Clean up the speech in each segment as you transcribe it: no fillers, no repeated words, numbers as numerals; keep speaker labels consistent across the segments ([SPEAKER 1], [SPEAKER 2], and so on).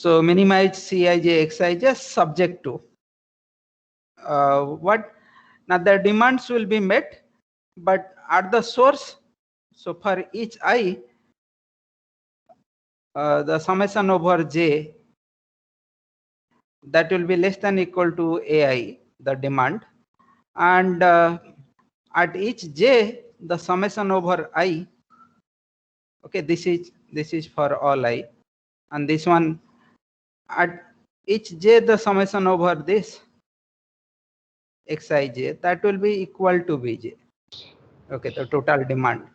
[SPEAKER 1] So minimize Cij Xij subject to what? Now the demands will be met, but at the source, so for each I, the summation over j, that will be less than equal to ai, the demand, and at each j, the summation over I, okay, this is for all I, and this one at each j, the summation over this xij, that will be equal to bj. Okay, the total demand,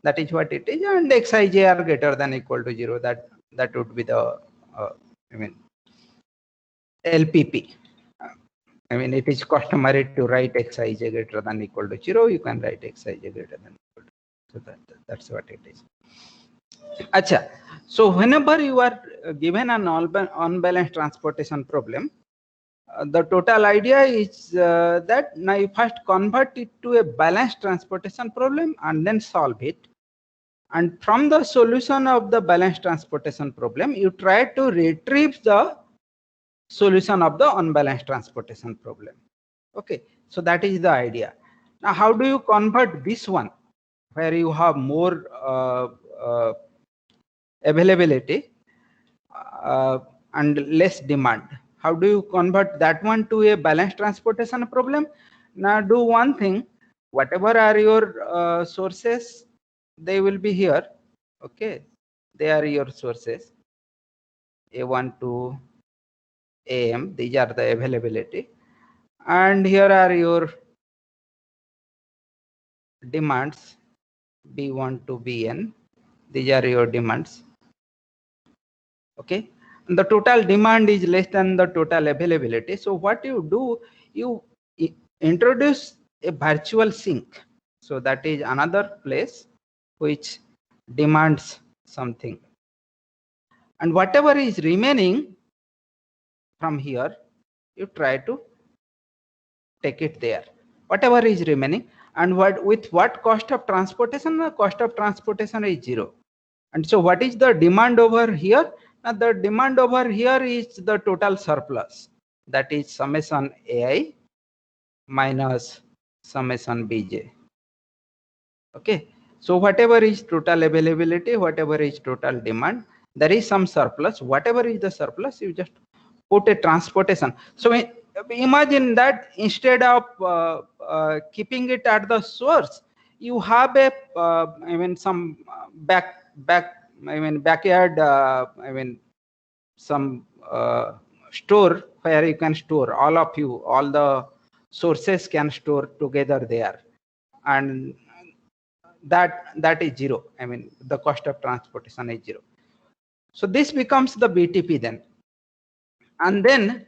[SPEAKER 1] that is what it is, and xij are greater than equal to 0. That would be the I mean LPP. I mean, it is customary to write xij greater than equal to 0. You can write xij greater than equal to 0. So that's what it is. Acha. So whenever you are given an unbalanced transportation problem, the total idea is that now you first convert it to a balanced transportation problem and then solve it. And from the solution of the balanced transportation problem, you try to retrieve the solution of the unbalanced transportation problem. Okay, so that is the idea. Now, how do you convert this one, where you have more availability and less demand? How do you convert that one to a balanced transportation problem? Now, do one thing. Whatever are your sources, they will be here. Okay, they are your sources. A1 to AM, these are the availability, and here are your demands, B1 to Bn, these are your demands. Okay, and the total demand is less than the total availability. So what you do, you introduce a virtual sink. So that is another place which demands something, and whatever is remaining from here, you try to take it there, whatever is remaining. And with what cost of transportation? The cost of transportation is 0. And so what is the demand over here? Now the demand over here is the total surplus, that is summation ai minus summation bj. Okay, so whatever is total availability, whatever is total demand, there is some surplus. Whatever is the surplus, you just put a transportation. So imagine that instead of keeping it at the source, you have a I mean some backyard some store where you can store all of you, all the sources can store together there, and that is 0. I mean, the cost of transportation is 0. So this becomes the BTP then. And then,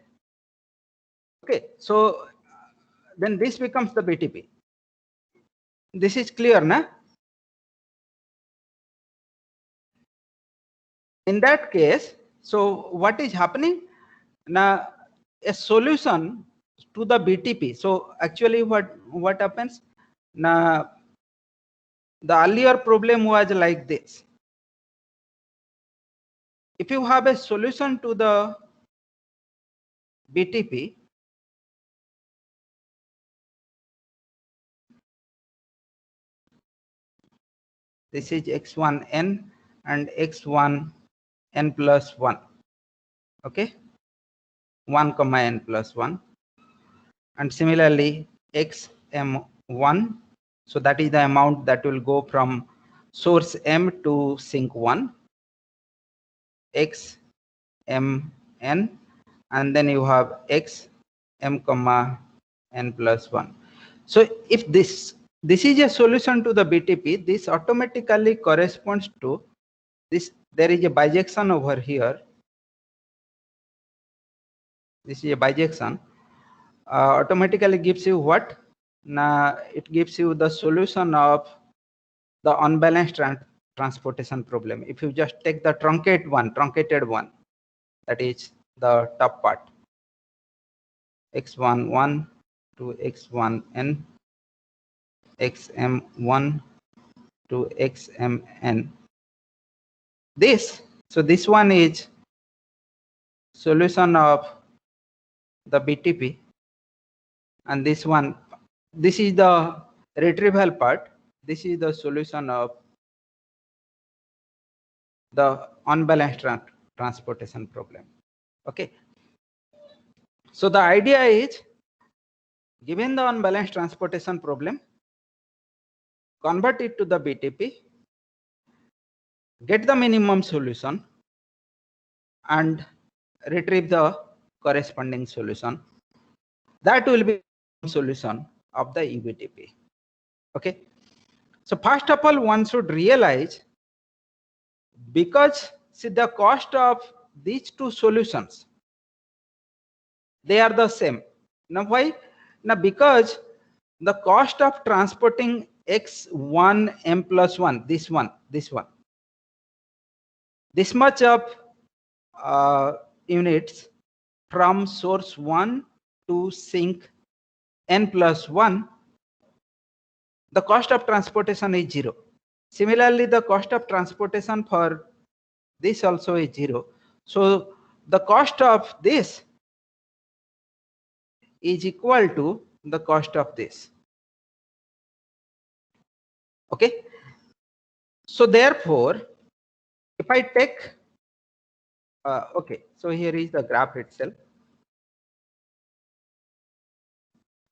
[SPEAKER 1] okay, so then this becomes the BTP. This is clear, na? In that case, so what is happening? Now, a solution to the BTP. So actually what happens? Now, the earlier problem was like this. If you have a solution to the BTP, this is x1n and x1n plus 1. Okay, 1 comma n plus 1, and similarly xm1. So that is the amount that will go from source m to sink 1, x m n, and then you have x m comma n plus 1. So if this is a solution to the BTP, this automatically corresponds to this. There is a bijection over here. This is a bijection. Automatically gives you what? Now it gives you the solution of the unbalanced transportation problem. If you just take the truncated one, that is the top part, x11 to x1n, xm1 to xmn. So this one is solution of the BTP, and this one, this is the retrieval part. This is the solution of the unbalanced transportation problem. Okay. So the idea is, given the unbalanced transportation problem, convert it to the BTP, get the minimum solution, and retrieve the corresponding solution. That will be the solution of the UBTP. Okay. So first of all, one should realize, because see the cost of these two solutions, they are the same. Now why? Now because the cost of transporting x1 m plus 1, this much of units from source 1 to sink n plus 1, the cost of transportation is 0. Similarly, the cost of transportation for this also is 0. So the cost of this is equal to the cost of this. Okay. So therefore, if I take, okay, so here is the graph itself.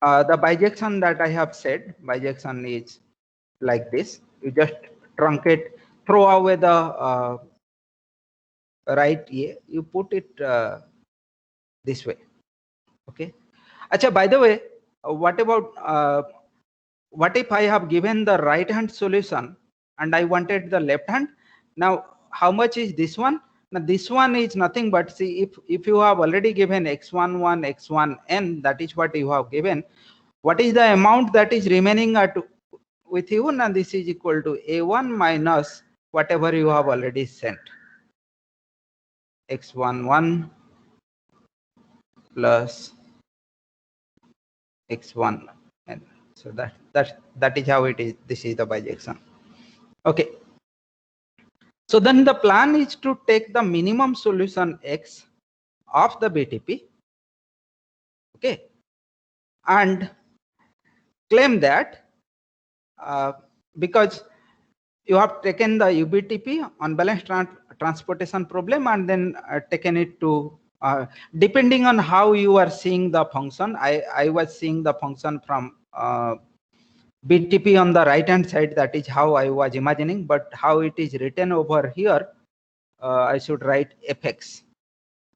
[SPEAKER 1] The bijection that I have said, bijection is like this. You just truncate, throw away the right ear, you put it this way. Okay. Acha, by the way, what about what if I have given the right hand solution and I wanted the left hand? Now how much is this one? Now this one is nothing but, see, if you have already given x11 x1n, that is what you have given, what is the amount that is remaining at with you? Now this is equal to a1 minus whatever you have already sent, x11 plus x1, and so that is how it is. This is the bijection. Okay. So then the plan is to take the minimum solution x of the BTP, okay, and claim that because you have taken the UBTP, unbalanced transportation problem, and then taken it to depending on how you are seeing the function. I was seeing the function from BTP on the right hand side, that is how I was imagining, but how it is written over here, I should write fx,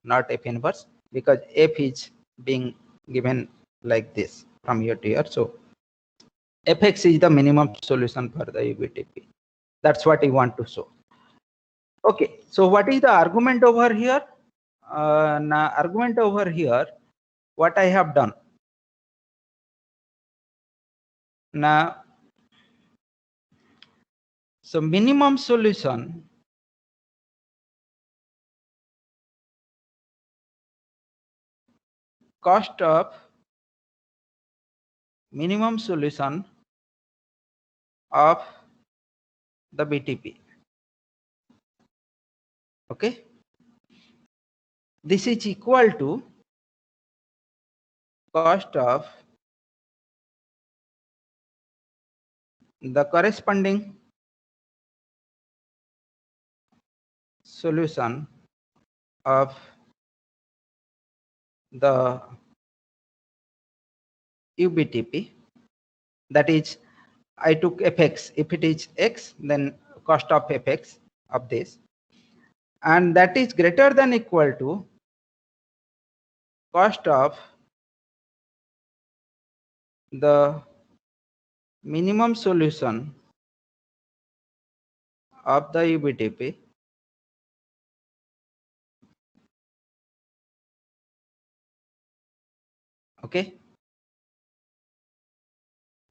[SPEAKER 1] not f inverse, because f is being given like this from here to here. So fx is the minimum solution for the UBTP. That's what I want to show. Okay, so what is the argument over here? Now argument over here, what I have done. Now, so minimum solution cost of minimum solution of the BTP. Okay, this is equal to cost of the corresponding solution of the UBTP, that is, I took fx. If it is x, then cost of fx of this, and that is greater than equal to cost of the minimum solution of the UBTP okay,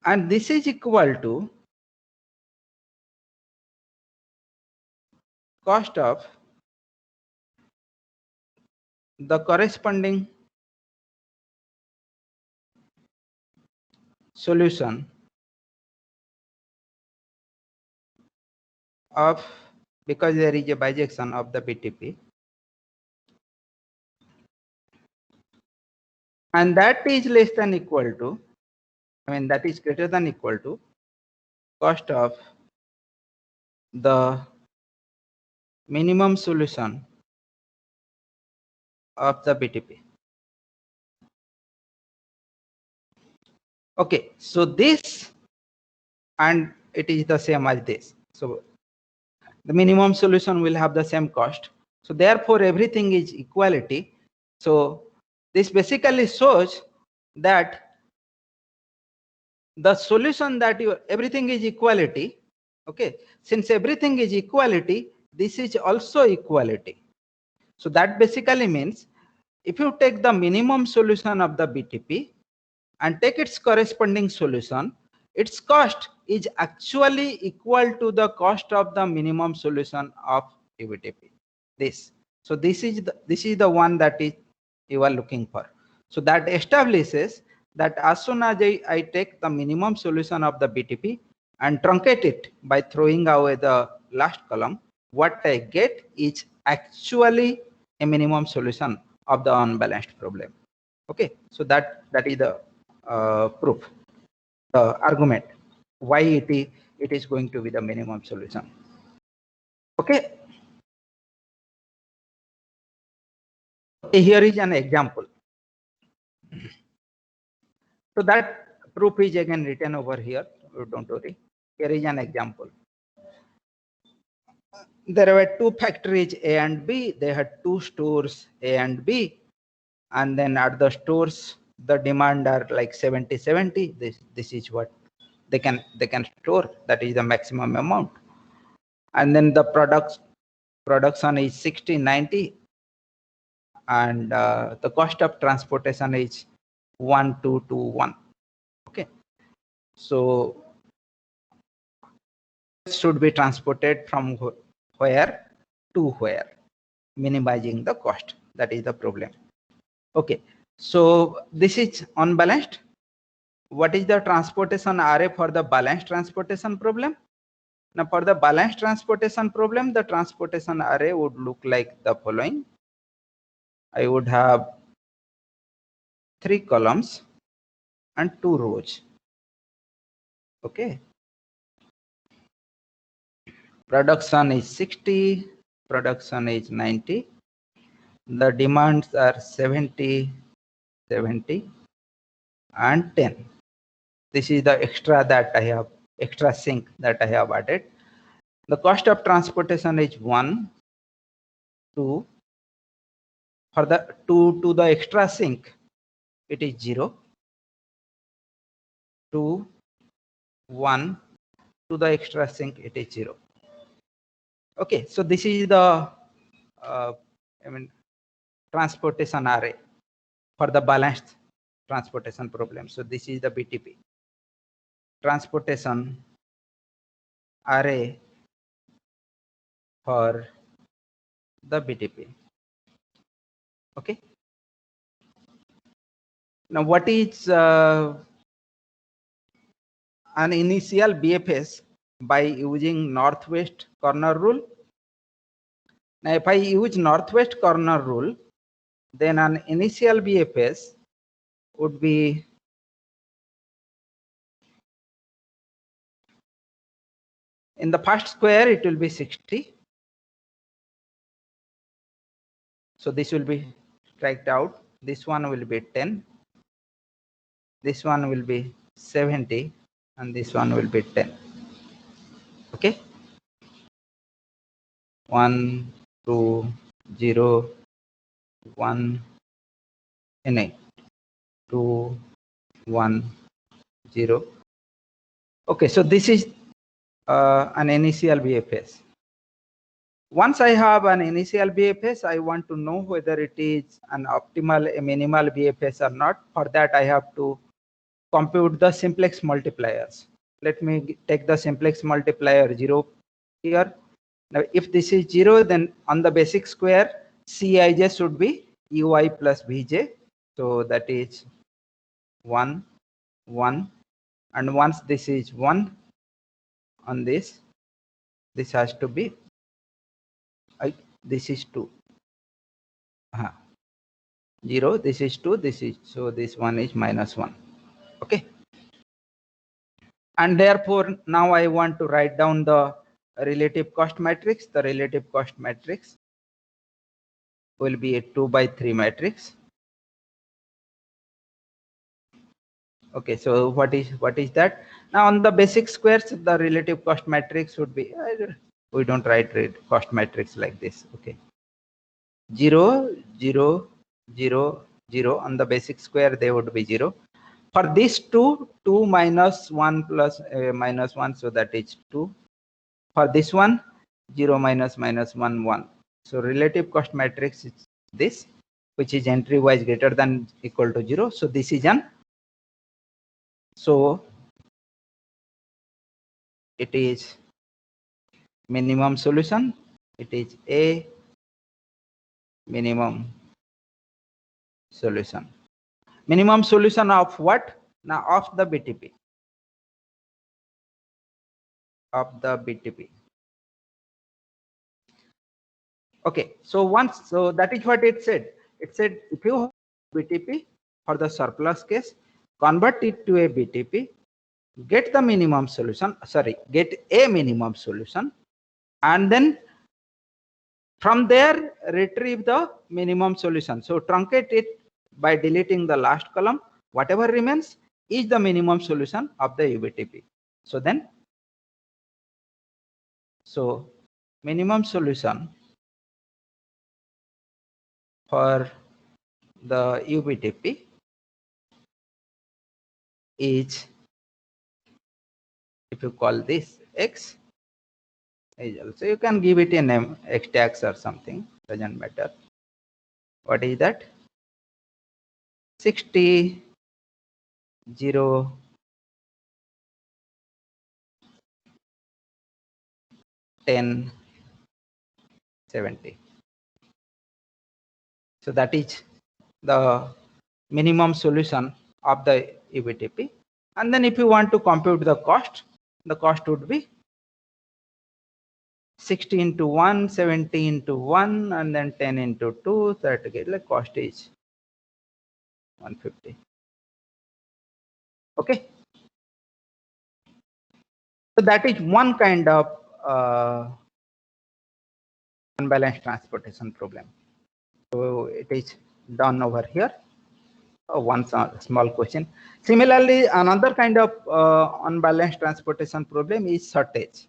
[SPEAKER 1] and this is equal to cost of the corresponding solution of, because there is a bijection of the BTP, and that is less than equal to, that is greater than equal to cost of the minimum solution of the BTP. Okay, so this, and it is the same as this. So the minimum solution will have the same cost. So therefore everything is equality. So this basically shows that the solution that everything is equality. Okay, since everything is equality, this is also equality. So that basically means if you take the minimum solution of the BTP and take its corresponding solution, its cost is actually equal to the cost of the minimum solution of UBTP. This. So this is the one that is you are looking for. So that establishes that as soon as I take the minimum solution of the BTP and truncate it by throwing away the last column, what I get is actually a minimum solution of the unbalanced problem. Okay, so that is the proof, the argument why it is going to be the minimum solution. Okay, here is an example. So that proof is again written over here. Don't worry. Here is an example. There were two factories A and B. They had two stores A and B, and then at the stores the demand are like 70. This is what they can store. That is the maximum amount. And then the production is 60-90, and the cost of transportation is 1,221. Okay, so should be transported from where to where, minimizing the cost. That is the problem. Okay, so this is unbalanced. What is the transportation RA for the balanced transportation problem? Now for the balanced transportation problem, the transportation array would look like the following. I would have 3 columns and 2 rows. Okay, production is 60, production is 90, the demands are 70 and 10. This is the extra that I have, extra sink that I have added. The cost of transportation is 1, 2. For the to the extra sink, it is 0, 2, 1. To the extra sink, it is 0. Okay, so this is the transportation array for the balanced transportation problem. So this is the BTP transportation array for the BTP. Okay, now what is an initial BFS by using northwest corner rule? Now if I use northwest corner rule, then an initial BFS would be in the first square, it will be 60. So this will be striked out. This one will be 10. This one will be 70, and this one will be 10. Okay. 1, 2, 0, 1, 2, 1, 0. Okay, so this is an initial BFS. Once I have an initial BFS, I want to know whether it is an optimal, a minimal BFS or not. For that, I have to compute the simplex multipliers. Let me take the simplex multiplier 0 here. Now, if this is 0, then on the basic square, Cij should be ui plus vj. So that is 1, 1. And once this is 1 on this has to be, this is 2. 0, this is 2, this is, so this one is -1. Okay. And therefore, now I want to write down the relative cost matrix. The relative cost matrix will be a 2 by 3 matrix. Okay, so what is that? Now on the basic squares, the relative cost matrix would be, we don't write cost matrix like this. Okay, 0, 0, 0, 0. On the basic square, they would be 0. For this 2, 2 minus 1 plus minus 1, so that is 2. For this one, 0 minus minus 1, 1. So relative cost matrix is this, which is entry wise greater than equal to 0. So this is an, so it is minimum solution. It is a minimum solution. Minimum solution of what? Now of the BTP. Of the BTP. Okay, so once, so that is what it said. It said if you have BTP for the surplus case, convert it to a BTP, get the minimum solution, sorry, get a minimum solution, and then from there retrieve the minimum solution. So truncate it by deleting the last column. Whatever remains is the minimum solution of the UBTP. So then, so minimum solution for the UBTP is, if you call this X, is also, you can give it a name, X tax or something, doesn't matter. What is that? 60, 0, 10, 70. So that is the minimum solution of the UBTP. And then if you want to compute the cost would be 60 into 1, 70 into 1, and then 10 into 2, that like cost is 150. Okay. So that is one kind of unbalanced transportation problem. So it is done over here. One small question. Similarly, another kind of unbalanced transportation problem is shortage.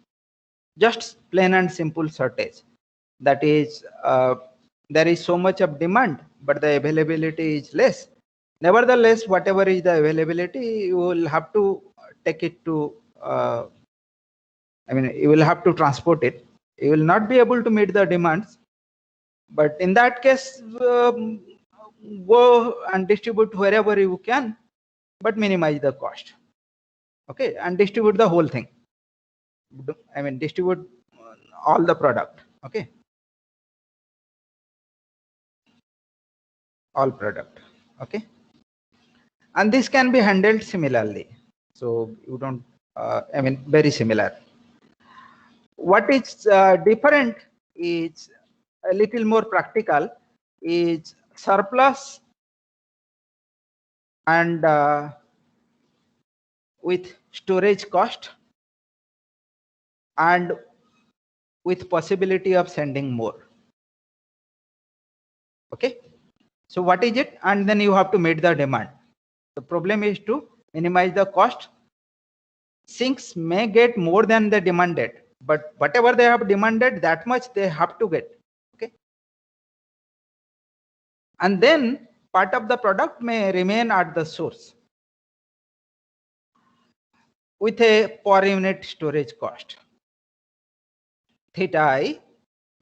[SPEAKER 1] Just plain and simple shortage. That is, there is so much of demand, but the availability is less. Nevertheless, whatever is the availability, you will have to take it to, you will have to transport it. You will not be able to meet the demands. But in that case, go and distribute wherever you can, but minimize the cost. Okay, and distribute the whole thing. Distribute all the product. Okay, all product. Okay, and this can be handled similarly. So you don't, very similar. What is different is a little more practical, is surplus and with storage cost and with possibility of sending more. Okay, so what is it? And then you have to meet the demand. The problem is to minimize the cost. Sinks may get more than they demanded, but whatever they have demanded, that much they have to get. Okay, and then part of the product may remain at the source with a per unit storage cost theta I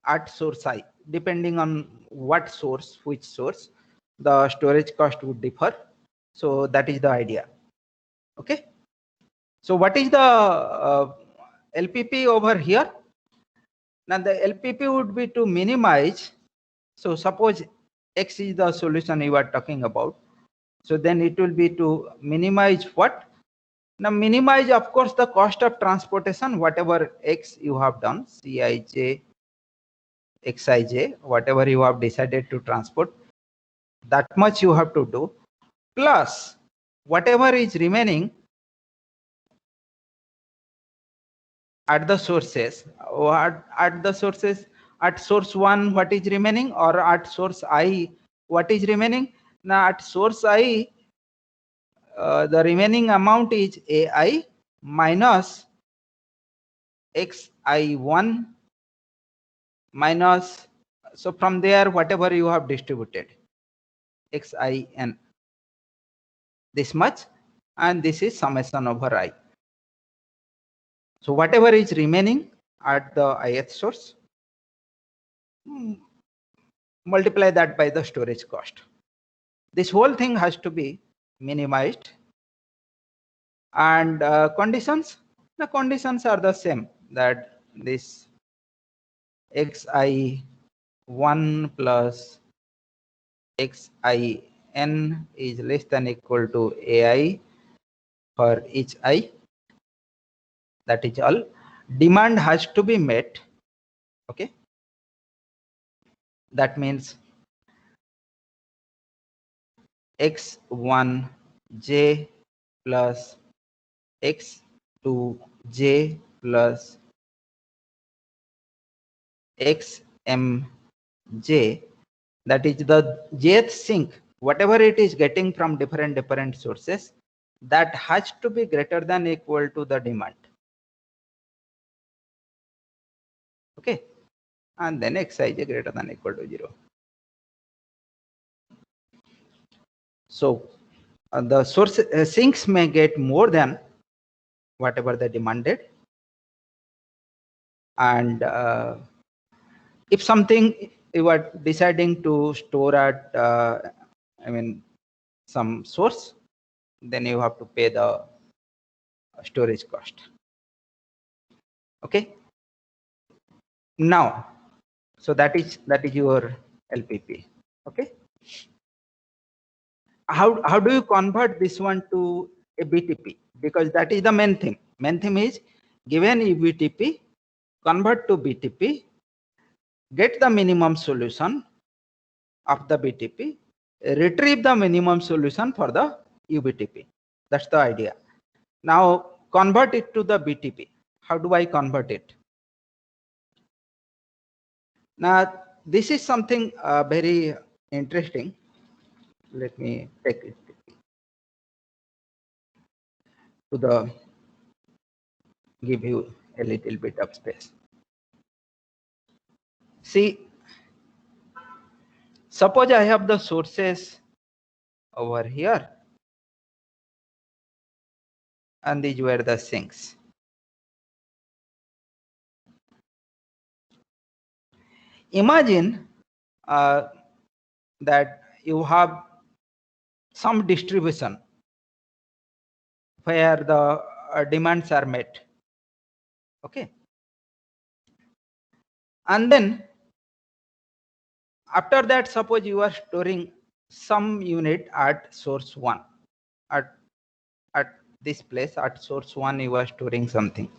[SPEAKER 1] at source I. Depending on what source, which source, the storage cost would differ. So that is the idea. Okay, so what is the LPP over here? Now the LPP would be to minimize. So suppose X is the solution you are talking about. So then it will be to minimize what? Now minimize, of course, the cost of transportation, whatever X you have done, Cij, Xij, whatever you have decided to transport. That much you have to do, plus whatever is remaining at the sources. What at the sources, at source 1 what is remaining, or at source I what is remaining? Now at source I, the remaining amount is AI minus xi1 minus, so from there whatever you have distributed, xin, this much, and this is summation over I. So whatever is remaining at the ith source, multiply that by the storage cost. This whole thing has to be minimized. And conditions, the conditions are the same, that this xi1 plus xin is less than equal to ai for each I. That is all. Demand has to be met. Okay, that means x1j plus x2j plus xmj, that is the jth sink, whatever it is getting from different sources, that has to be greater than equal to the demand. Okay, and then xij greater than equal to 0. So the source sinks may get more than whatever they demanded, and if something you are deciding to store at some source, then you have to pay the storage cost. Okay, now so that is your LPP. Okay, how do you convert this one to a BTP? Because that is the main theme. Main theme is given UBTP, convert to BTP, get the minimum solution of the BTP, retrieve the minimum solution for the UBTP. That's the idea. Now convert it to the BTP. How do I convert it? Now this is something very interesting. Let me take it to the, give you a little bit of space. See, suppose I have the sources over here and these were the sinks. Imagine that you have some distribution where the demands are met. Okay, and then after that, suppose you are storing some unit at source 1, at this place at source 1 you are storing something.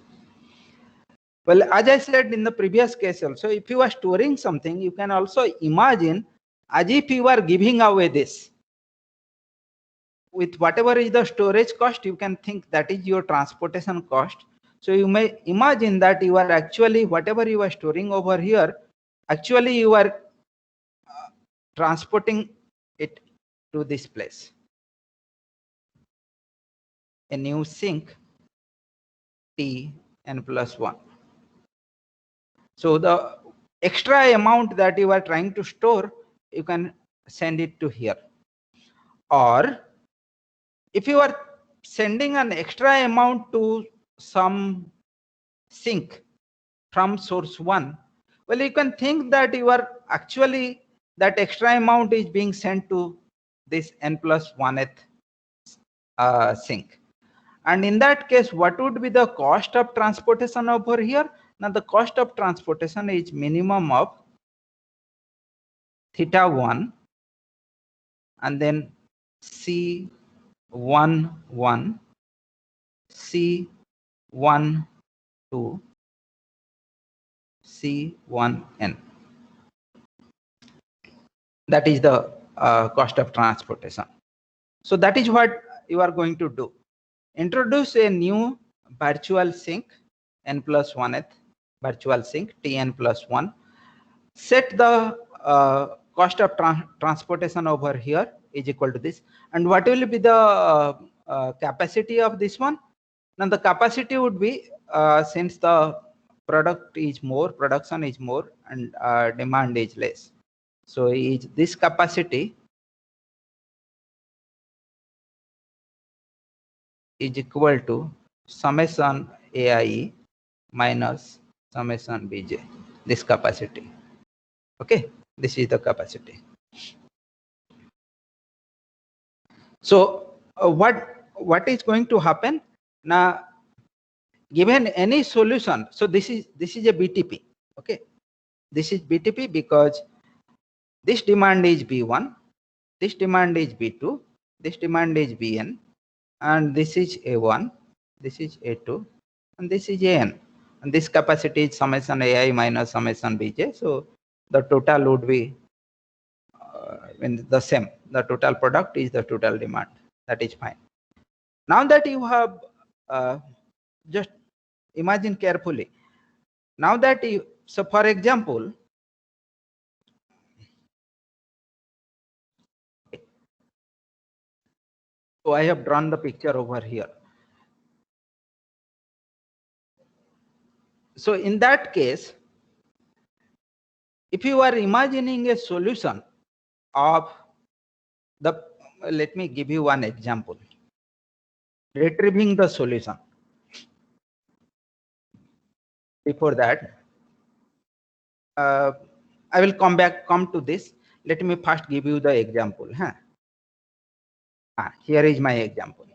[SPEAKER 1] Well, as I said in the previous case also, if you are storing something, you can also imagine as if you are giving away this. With whatever is the storage cost, you can think that is your transportation cost. So you may imagine that you are actually, whatever you are storing over here, actually you are transporting it to this place. A new sink T n plus 1. So the extra amount that you are trying to store, you can send it to here. Or if you are sending an extra amount to some sink from source 1, well, you can think that you are actually, that extra amount is being sent to this n plus 1th sink. And in that case, what would be the cost of transportation over here? Now the cost of transportation is minimum of theta 1 and then C11 C12 C1n. That is the cost of transportation. So that is what you are going to do. Introduce a new virtual sink n+1th virtual sink Tn plus 1. Set the cost of transportation over here is equal to this. And what will be the capacity of this one? Now the capacity would be since the production is more and demand is less. So is this capacity is equal to summation AIE minus summation BJ, this capacity. Okay, this is the capacity. So what is going to happen now? Given any solution, so this is a BTP. Okay, this is BTP because this demand is B1, this demand is B2, this demand is Bn, and this is A1, this is A2, and this is An. And this capacity is summation AI minus summation Bj. So the total would be the same. The total product is the total demand. That is fine. Now that you have just imagine carefully. Now that you, so for example, so I have drawn the picture over here. So in that case, if you are imagining a solution of the, let me give you one example. Retrieving the solution. Before that, I will come to this. Let me first give you the example. Here is my example.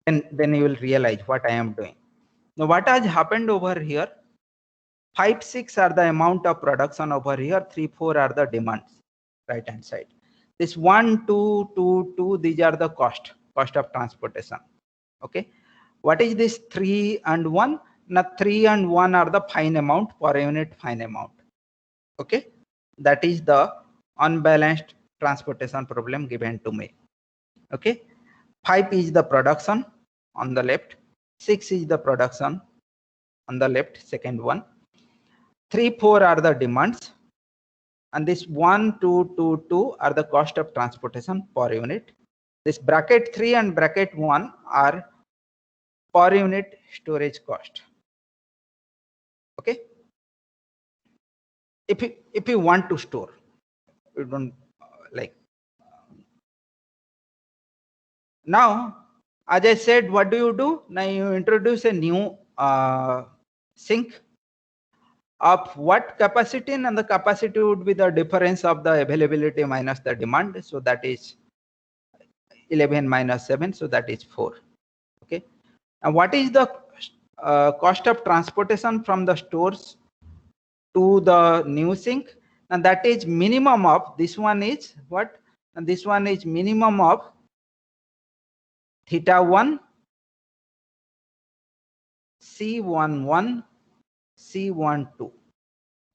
[SPEAKER 1] And then you will realize what I am doing. Now what has happened over here? 5, 6 are the amount of production over here. 3, 4 are the demands, right hand side. This 1, 2, 2, 2, these are the cost of transportation. Okay. What is this 3 and 1? Now 3 and 1 are the fine amount per unit fine amount. Okay. That is the unbalanced transportation problem given to me. Okay. 5 is the production on the left. 6 is the production on the left, second one. 3, 4 are the demands, and this 1, 2, 2, 2 are the cost of transportation per unit. This bracket 3 and bracket 1 are per unit storage cost. Okay. If you want to store, you don't like. Now, as I said, what do? Now you introduce a new sink of what capacity, and the capacity would be the difference of the availability minus the demand. So that is 11 minus 7, so that is 4. Okay. And what is the cost of transportation from the stores to the new sink? And that is minimum of, this one is what? And this one is minimum of theta 1, C11, C12.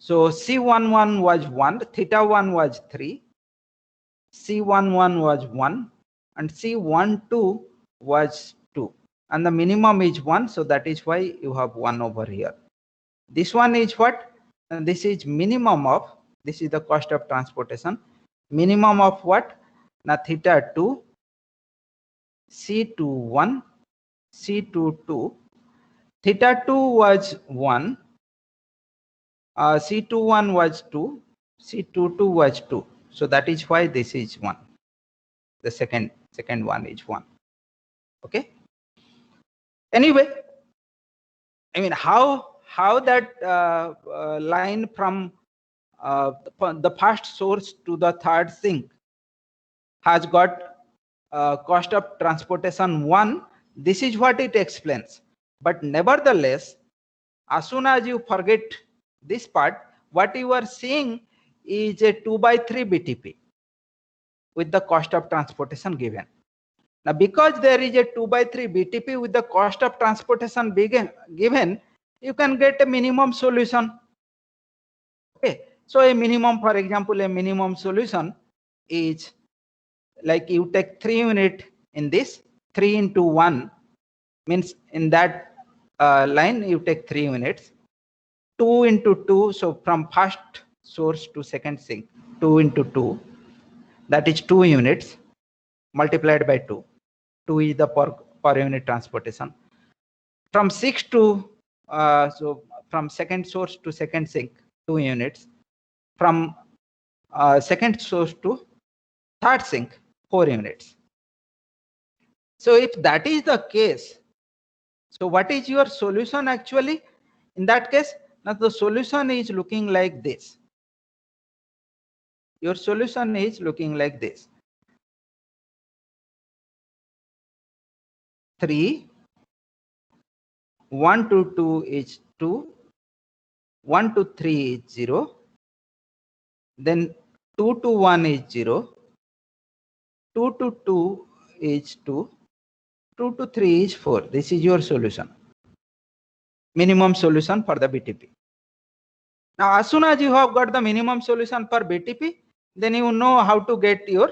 [SPEAKER 1] So C11 was 1, theta 1 was 3, C11 was 1, and C12 was 2. And the minimum is 1, so that is why you have 1 over here. This one is what? And this is minimum of, this is the cost of transportation. Minimum of what? Now theta 2, C21, C22. Theta 2 was 1, C21 was 2, C22 was 2. So that is why this is 1. The second one is 1. Okay. Anyway, I mean how that line from the first source to the third sink has got cost of transportation 1. This is what it explains. But nevertheless, as soon as you forget this part, what you are seeing is a 2/3 BTP with the cost of transportation given. Now, because there is a 2/3 BTP with the cost of transportation given, you can get a minimum solution. Okay. So a minimum, for example, a minimum solution is like you take 3 unit in this, 3 into 1 means in that line you take 3 units, 2 into 2, so from first source to second sink, 2 into 2, that is 2 units multiplied by 2. 2 is the per unit transportation. From 6 to, so from second source to second sink, 2 units. From second source to third sink, 4 units. So if that is the case, so what is your solution actually? In that case, now the solution is looking like this. Your solution is looking like this. 3, 1 to 2 is 2, 1 to 3 is 0, then 2 to 1 is 0, 2 to 2 is 2, 2 to 3 is 4. This is your solution. Minimum solution for the BTP. Now, as soon as you have got the minimum solution for BTP, then you know how to get your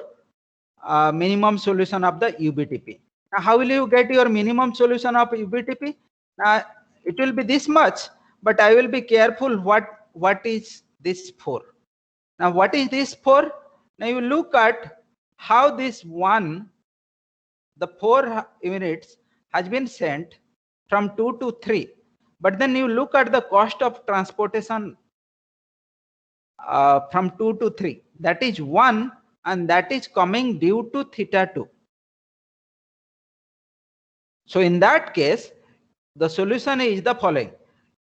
[SPEAKER 1] minimum solution of the UBTP. Now, how will you get your minimum solution of UBTP? Now, it will be this much, but I will be careful what is this for. Now, what is this for? Now, you look at how this one, the 4 units has been sent from 2 to 3. But then you look at the cost of transportation from 2 to 3. That is 1, and that is coming due to theta 2. So in that case, the solution is the following.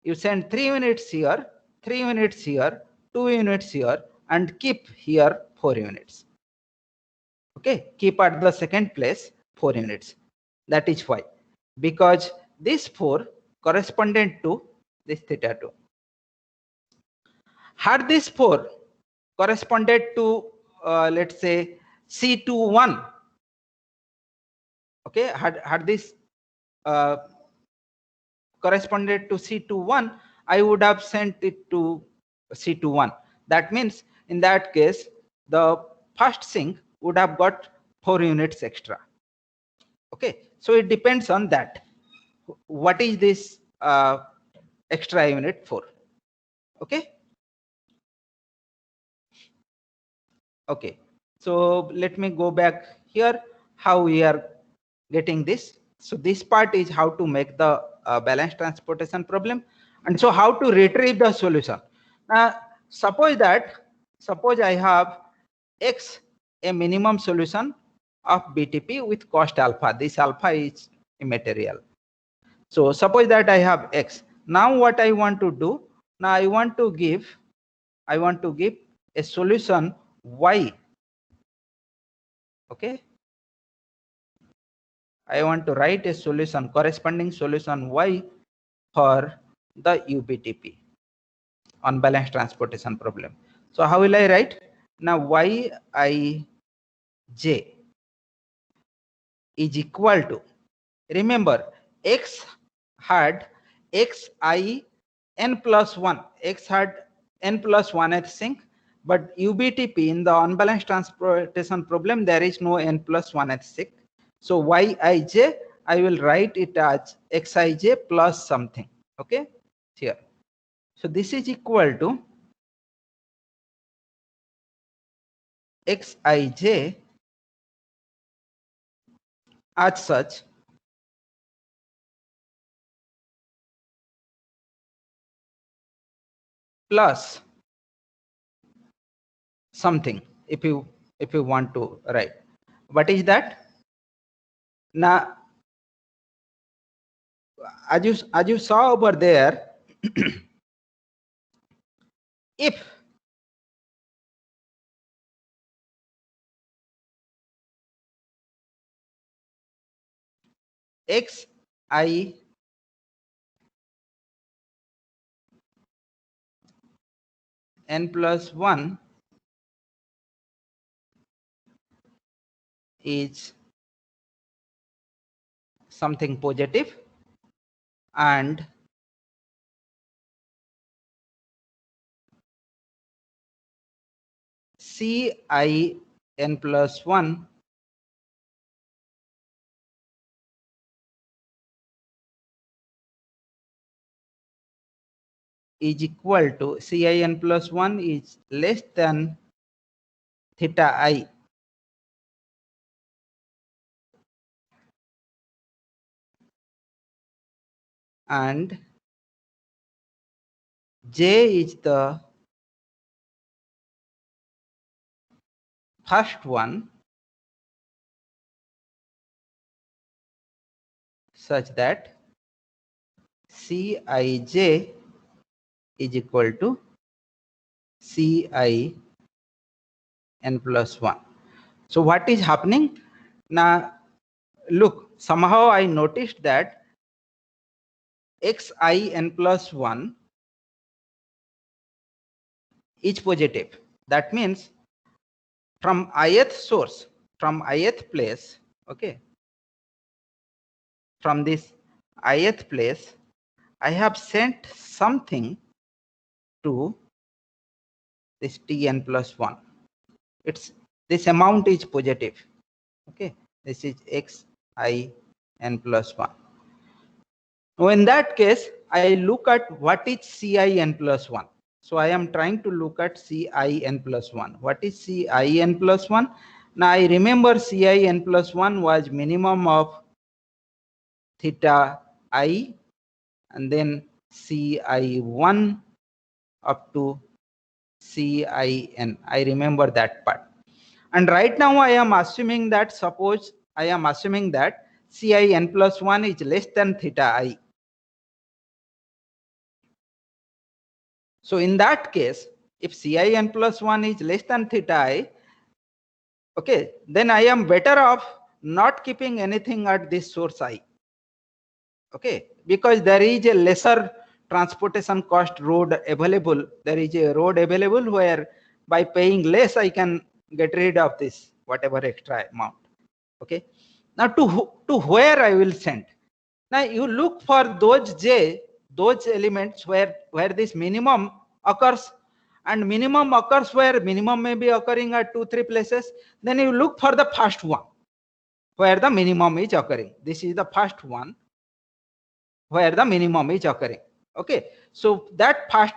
[SPEAKER 1] You send 3 units here, 3 units here, 2 units here, and keep here 4 units. Okay, keep at the second place 4 units. That is why. Because this 4 corresponded to this theta 2. Had this 4 corresponded to, let's say, C21, okay, had this corresponded to C21, I would have sent it to C21. That means in that case, the first sink would have got 4 units extra. Okay, so it depends on that. What is this extra unit for? Okay. Okay, so let me go back here, how we are getting this. So this part is how to make the balanced transportation problem, and so how to retrieve the solution. Now suppose I have X, a minimum solution of BTP with cost alpha. This alpha is immaterial. So suppose that I have X. Now what I want to do, now I want to give a solution Y. Okay, I want to write a solution, corresponding solution Y for the UBTP on balanced transportation problem. So how will I write? Now Yij is equal to, remember, X had Xi n plus 1, X had n plus 1th sink, but UBTP in the unbalanced transportation problem there is no n plus 1th sink. So Yij, I will write it as Xij plus something. Okay, here. So this is equal to Xij as such plus something, if you want to write. What is that? Now, as you saw over there, if Xi n plus 1 is something positive, and Ci n plus 1 is equal to Cin plus 1 is less than theta I, and J is the first one such that Cij is equal to Cin plus 1. So what is happening now? Look, somehow I noticed that Xin plus 1 is positive. That means from ith source, from ith place, okay, from this ith place, I have sent something to this Tn plus 1. It's this amount is positive. Okay, this is Xin plus 1. Now in that case, I look at what is Cin plus 1. So I am trying to look at Cin plus 1. What is Cin plus 1? Now I remember Cin plus 1 was minimum of theta I, and then Ci1 up to Cin. I remember that part. And right now I am assuming that, suppose I am assuming that Cin plus 1 is less than theta I. So in that case, if Cin plus 1 is less than theta I, okay, then I am better off not keeping anything at this source I. Okay, because there is a lesser transportation cost road available. There is a road available where by paying less I can get rid of this whatever extra amount. Okay, now to where I will send. Now you look for those those elements where this minimum occurs, and minimum occurs where minimum may be occurring at 2-3 places. Then you look for the first one where the minimum is occurring. This is the first one where the minimum is occurring. Okay, so that first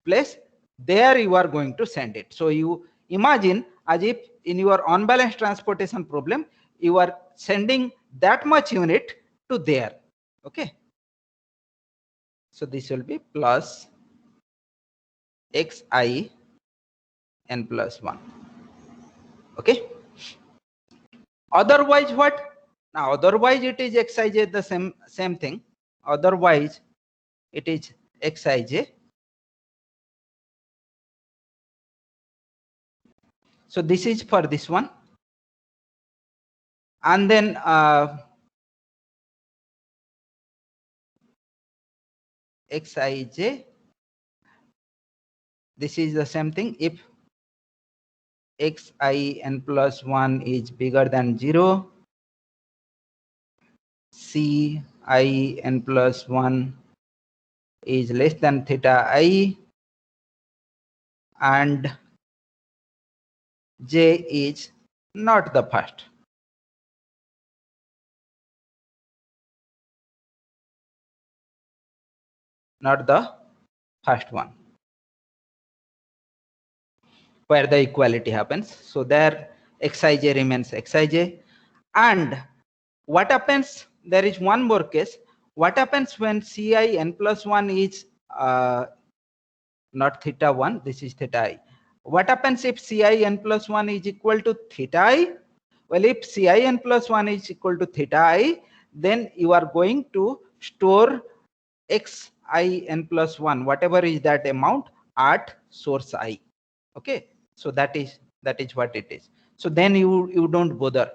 [SPEAKER 1] place, there you are going to send it. So you imagine as if in your unbalanced transportation problem, you are sending that much unit to there. Okay, so this will be plus Xin plus 1. Okay, otherwise what? Now otherwise it is Xij, the same thing. Otherwise it is Xij. So this is for this one, and then Xij, this is the same thing. If Xin plus 1 is bigger than 0, Cin plus 1 is less than theta I, and J is not the first. Not the first one where the equality happens. So there Xij remains Xij. And what happens? There is one more case. What happens when Cin plus 1 is not theta 1, this is theta I. What happens if Cin plus 1 is equal to theta I? Well, if Cin plus 1 is equal to theta I, then you are going to store Xin plus 1, whatever is that amount, at source I. Okay, so that is what it is. So then you don't bother.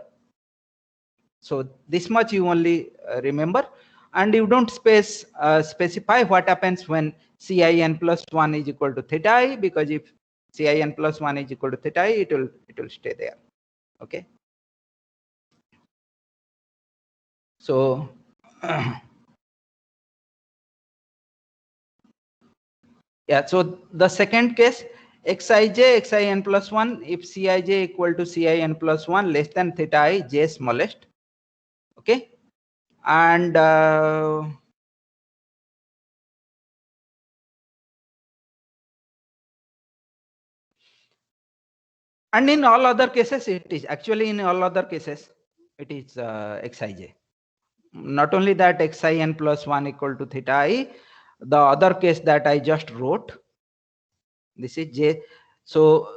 [SPEAKER 1] So this much you only remember, and you don't specify what happens when Cin plus 1 is equal to theta I, because if Cin plus 1 is equal to theta I, it will stay there. Okay, so yeah, so the second case, xij xin plus 1 if cij equal to cin plus 1 less than theta I j smallest. Okay, and in all other cases it is actually in all other cases it is xij. Not only that xin plus 1 equal to theta I, the other case that I just wrote, this is j. So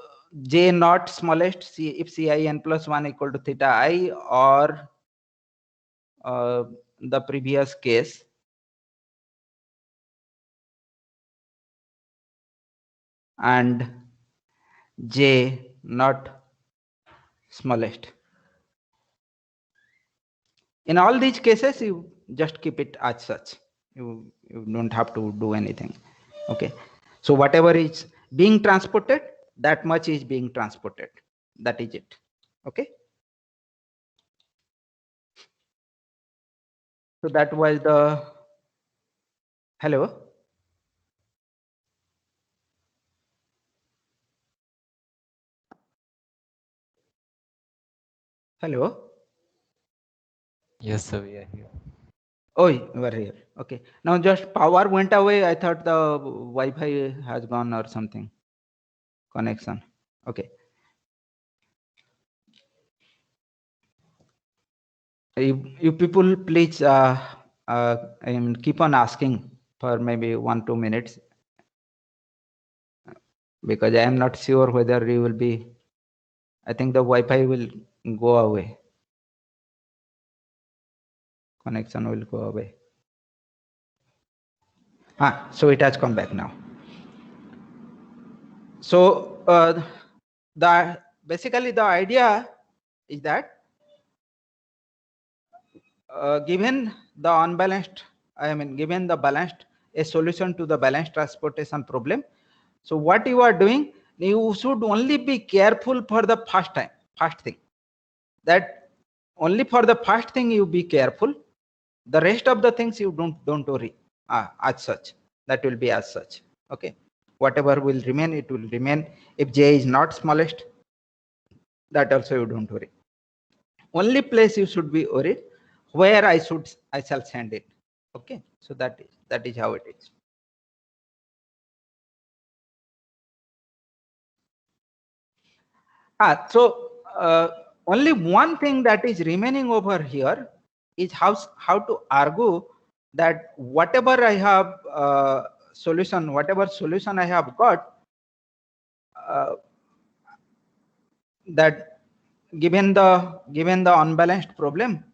[SPEAKER 1] j not smallest c if cin plus 1 equal to theta I, or the previous case and j not smallest. In all these cases you just keep it as such. You don't have to do anything. Okay, so whatever is being transported, that much is being transported. That is it. Okay, so that was the hello. Hello.
[SPEAKER 2] Yes, sir, we are here.
[SPEAKER 1] Oh, you were here. Okay. Now just power went away. I thought the Wi-Fi has gone or something. Connection. Okay. You people please I mean, keep on asking for maybe 1-2 minutes, because I am not sure whether you will be. I think the Wi-Fi will go away. Connection will go away. So it has come back now. So the basically the idea is that given the unbalanced, I mean, given the balanced, a solution to the balanced transportation problem. So what you are doing, you should only be careful for the first thing. That only for the first thing you be careful. The rest of the things you don't worry as such. That will be as such. Okay. Whatever will remain, it will remain. If j is not smallest, that also you don't worry. Only place you should be worried where I shall send it. Okay, so that is how it is. So only one thing that is remaining over here is how to argue that whatever I have whatever solution I have got, that given the unbalanced problem,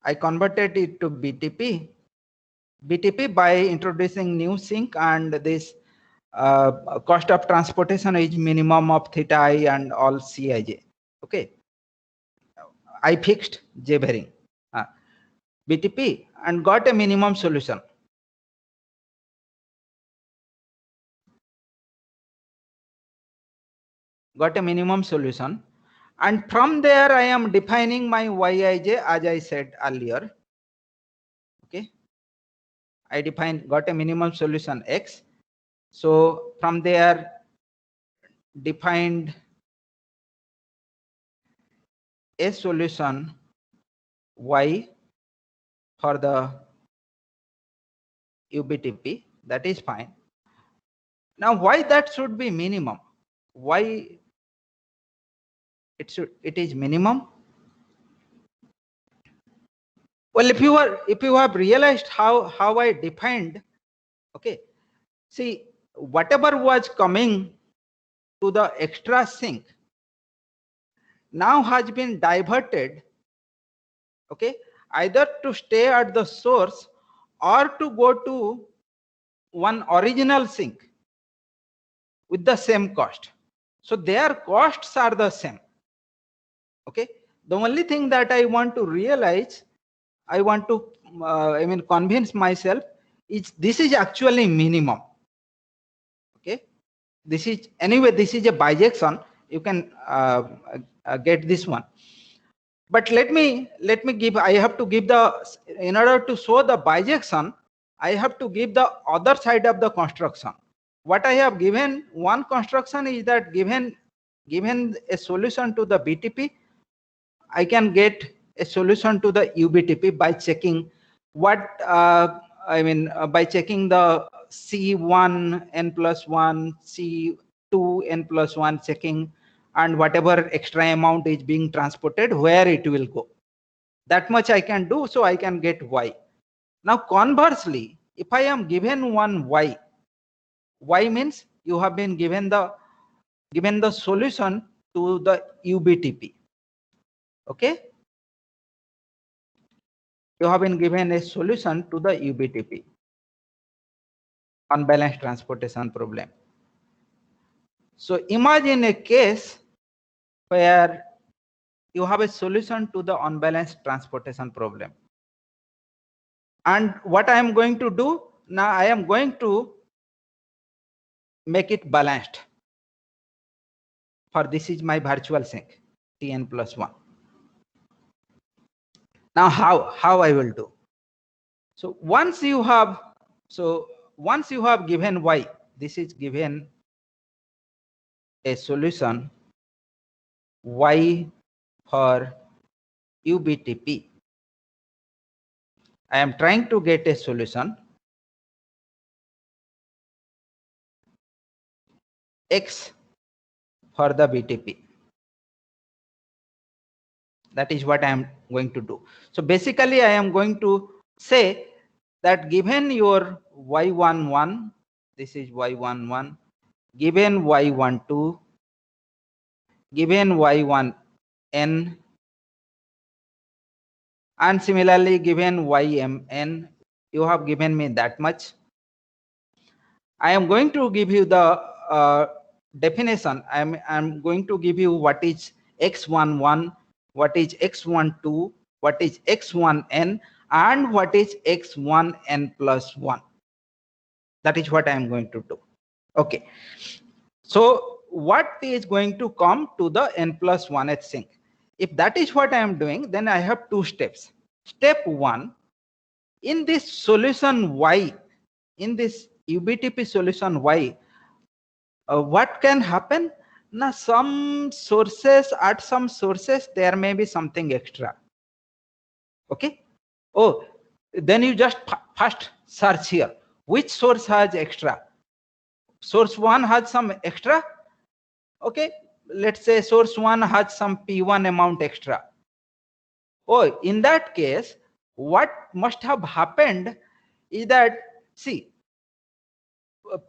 [SPEAKER 1] I converted it to BTP by introducing new sink, and this cost of transportation is minimum of theta I and all Cij. Okay, I fixed J bearing BTP and got a minimum solution. And from there I am defining my Yij as I said earlier. Okay, I got a minimum solution X. So from there defined a solution Y for the UBTP. That is fine. Now why that should be minimum? Why it is minimum? Well, if you have realized how I defined, okay, see, whatever was coming to the extra sink now has been diverted, okay, either to stay at the source or to go to one original sink with the same cost. So their costs are the same. Okay, the only thing that I want to realize, I want to convince myself, is this is actually minimum. Okay, this is a bijection. You can get this one, but let me give, I have to give the, in order to show the bijection, I have to give the other side of the construction. what I have given one construction is that given a solution to the BTP, I can get a solution to the UBTP by checking what by checking the C1 n plus 1, C2 n plus 1 checking, and whatever extra amount is being transported, where it will go. That much I can do, so I can get Y. Now conversely, if I am given one Y means you have been given the solution to the UBTP. Okay, you have been given a solution to the UBTP, unbalanced transportation problem. So imagine a case where you have a solution to the unbalanced transportation problem. And what I am going to do now, I am going to make it balanced. For this is my virtual sink, Tn plus 1. Now how I will do? So once you have given Y, this is given a solution Y for UBTP. I am trying to get a solution X for the BTP. That is what I am going to do. So basically I am going to say that given your Y11, this is Y11, given Y12, given Y1n, and similarly given Ymn, you have given me that much. I am going to give you the definition. I'm going to give you what is X11, what is X12, what is X1n, and what is X1n plus 1. That is what I am going to do. Okay. So what is going to come to the n plus 1th sink? If that is what I am doing, then I have two steps. Step 1, in this solution Y, in this UBTP solution Y, what can happen? Now some sources, at some sources there may be something extra. Okay. Oh, then you just first search here. Which source has extra? Source 1 has some extra. Okay. Let's say source 1 has some P1 amount extra. Oh, in that case, what must have happened is that, see,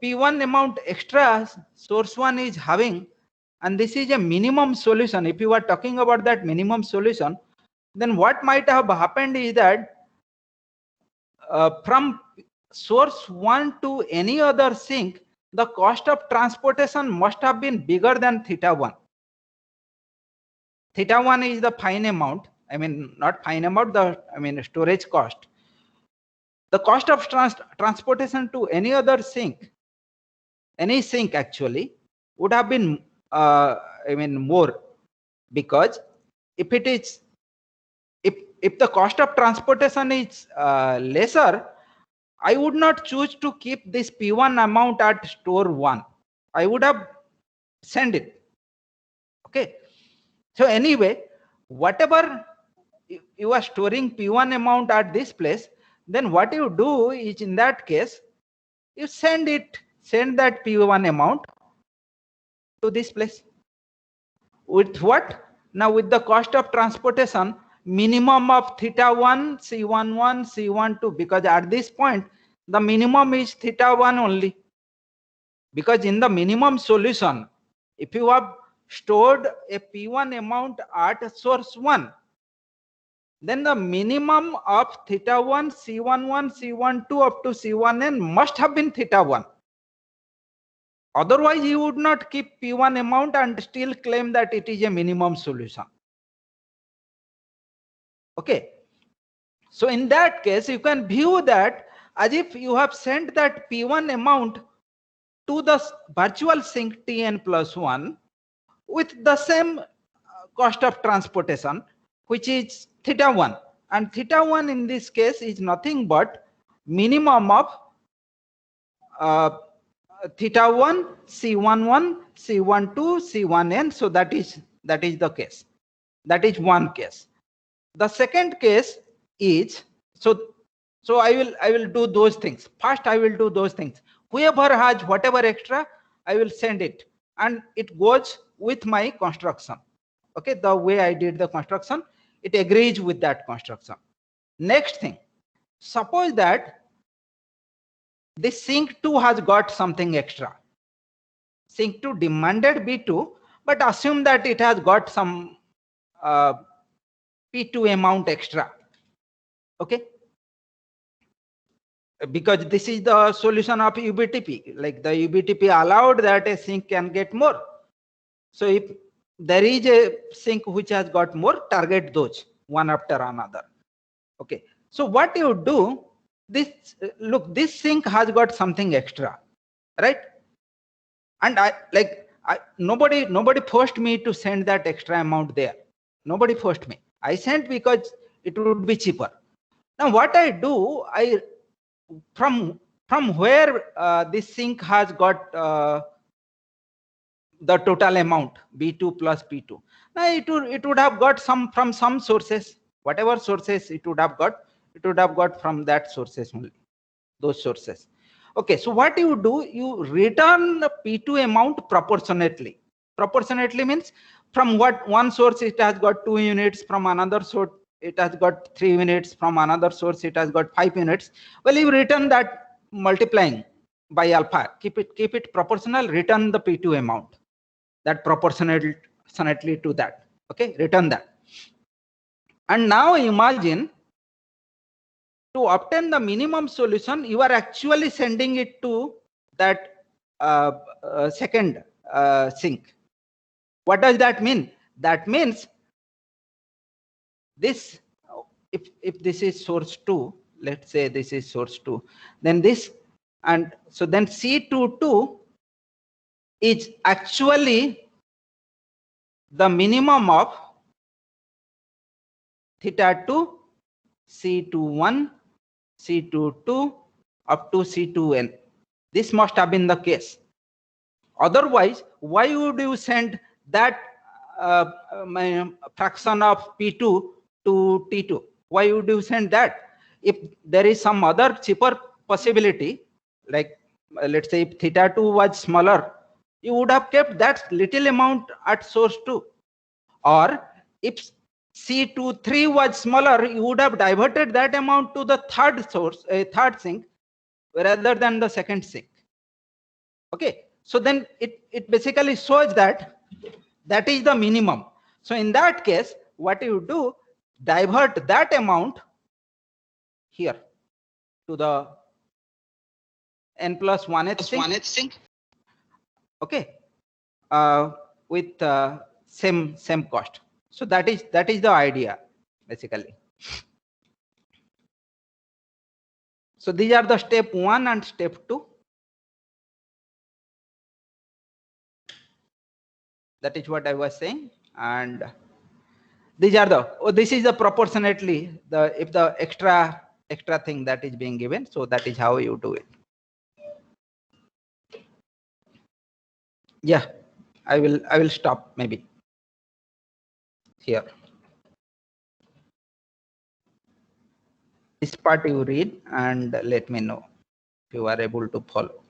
[SPEAKER 1] P1 amount extra source 1 is having, and this is a minimum solution. If you are talking about that minimum solution, then what might have happened is that from source 1 to any other sink, the cost of transportation must have been bigger than theta 1. Theta 1 is the fine amount. I mean, not fine amount, storage cost. The cost of transportation to any other sink, any sink actually, would have been more, because if it is, if the cost of transportation is lesser, I would not choose to keep this P1 amount at store 1. I would have sent it. Okay. So anyway, whatever you are storing P1 amount at this place, then what you do is, in that case, you send that P1 amount to this place. With what? Now with the cost of transportation minimum of theta 1, C11, C12, because at this point the minimum is theta 1 only. Because in the minimum solution, if you have stored a P1 amount at source 1, then the minimum of theta 1, C11, C12 up to C1n must have been theta 1. Otherwise, you would not keep P1 amount and still claim that it is a minimum solution. Okay. So in that case, you can view that as if you have sent that P1 amount to the virtual sink Tn plus 1 with the same cost of transportation, which is theta 1. And theta 1 in this case is nothing but minimum of theta 1, C11, C12, C1n. So that is the case. That is one case. The second case is, so I will do those things. First I will do those things. Whoever has whatever extra, I will send it, and it goes with my construction. Okay, the way I did the construction, it agrees with that construction. Next thing, suppose that this sink 2 has got something extra. Sink 2 demanded B2, but assume that it has got some P2 amount extra. Okay, because this is the solution of UBTP. Like the UBTP allowed that a sink can get more. So if there is a sink which has got more, target those one after another. Okay, so what you do, this look, this sink has got something extra, right? And nobody forced me to send that extra amount there. Nobody forced me. I sent because it would be cheaper. Now what I do, I from where this sink has got the total amount B2 plus P2. Now it would have got some from some sources, whatever sources it would have got from that sources only, those sources. Okay, so what you do, you return the P2 amount proportionately. Proportionately means from what one source it has got 2 units, from another source it has got 3 units, from another source it has got 5 units. Well, you return that multiplying by alpha, keep it proportional, return the P2 amount that proportionately to that. Okay, return that. And now imagine, to obtain the minimum solution, you are actually sending it to that second sink. What does that mean? That means this, if this is source 2, let's say this is source 2, then this, and so then C22 is actually the minimum of theta 2, C21, C22 up to C2n. This must have been the case. Otherwise, why would you send that fraction of P2 to T2? Why would you send that? If there is some other cheaper possibility, like let's say if theta 2 was smaller, you would have kept that little amount at source 2. Or if C23 was smaller, you would have diverted that amount to the third source, a third sink, rather than the second sink. Okay, so then it basically shows that that is the minimum. So in that case, what you do, divert that amount here to the n plus 1th sink. Okay, with same cost. So that is the idea basically. So these are the step 1 and step 2. That is what I was saying. And these are the, this is the proportionately, the if the extra thing that is being given, so that is how you do it. Yeah, I will stop maybe here. This part you read and let me know if you are able to follow.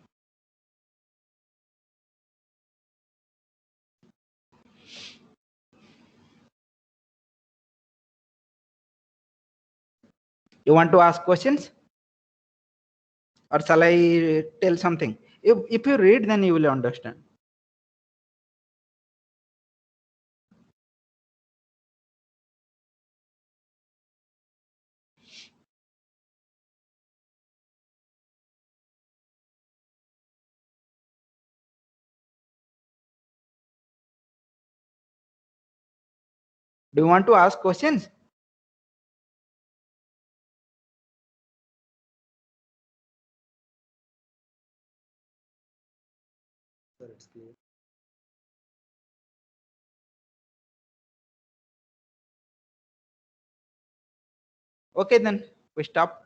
[SPEAKER 1] You want to ask questions, or shall I tell something? If you read, then you will understand. Do you want to ask questions?
[SPEAKER 2] Sir, it's clear.
[SPEAKER 1] Okay, then we stop.